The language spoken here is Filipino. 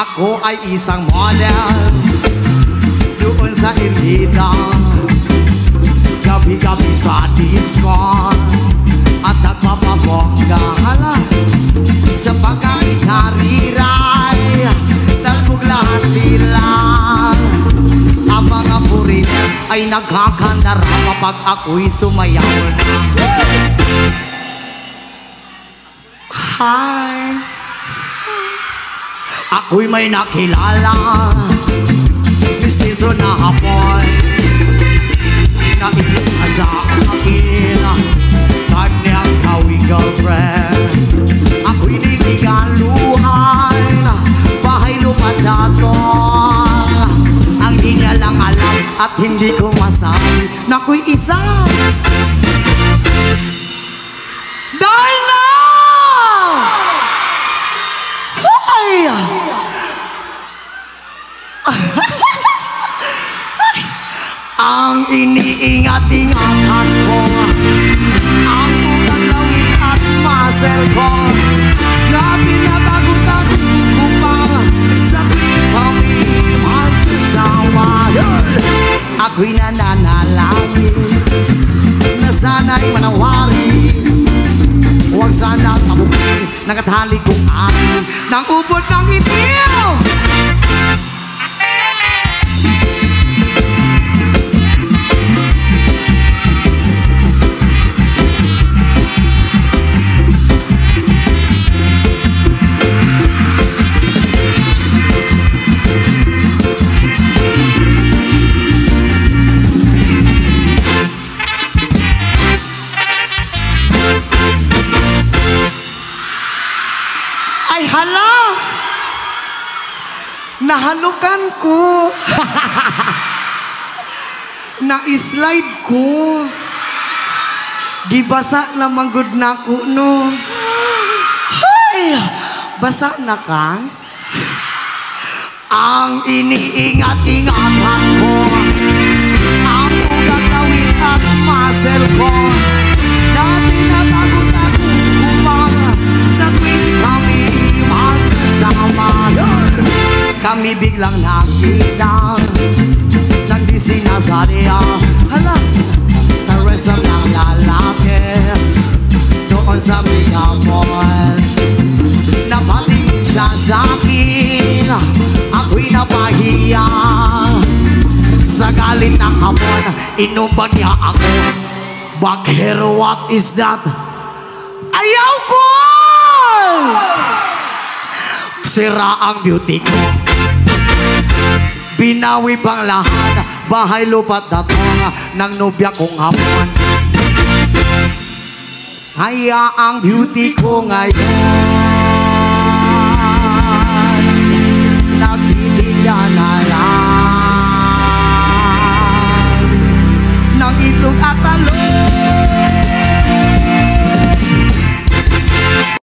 Ako ay isang model doon sa Irida, gabi-gabi sa disco at nagpapabongga sa pagkakitariray. Talbog lahat sila. Ang mga puriner ay nagkakandara kapag ako'y sumayaw na. Hi! Ako'y may nakilala, mistiso na hapon, na sa akin, kanyang kawing girlfriend. Ako'y niligaluhan, bahay lupa dato. Ang di niya lang alam at hindi ko masabi na ako'y isa. Dahil na! Ay! Ang iniingat-ingatan ko, ang bukalawin at muscle ko, na pinatago-tago ko pa sa tuwing kami magkasama. Ako'y nananalangin na sana'y manawari. Huwag sana tabukin ng katali kong akin ng ubod ng itil. Hala! Nahalukan ko. Na-slide ko. Gibasa na manggod na ko, no? Hay! Basa na ka? Ang iniingat-ingatan ko, ang ugatawin at muscle ko, na pinatago-tago ko pa sa tuwing kami magkasama. Kami biglang nakita nang di sinasadya, hala, sa resort ng lalaki doon sa Megapol. Napatingin siya sa akin, ako'y napahiya. Sa galit ng hapon, inumbag niya ako. Bakit, what is that? Ayaw ko! Sira ang beauty ko, binawi pang lahat, bahay lupa't datong ng nobya kong hapon. Kaya ang beauty ko ngayon nagtitinda na lang ng itlog at talong.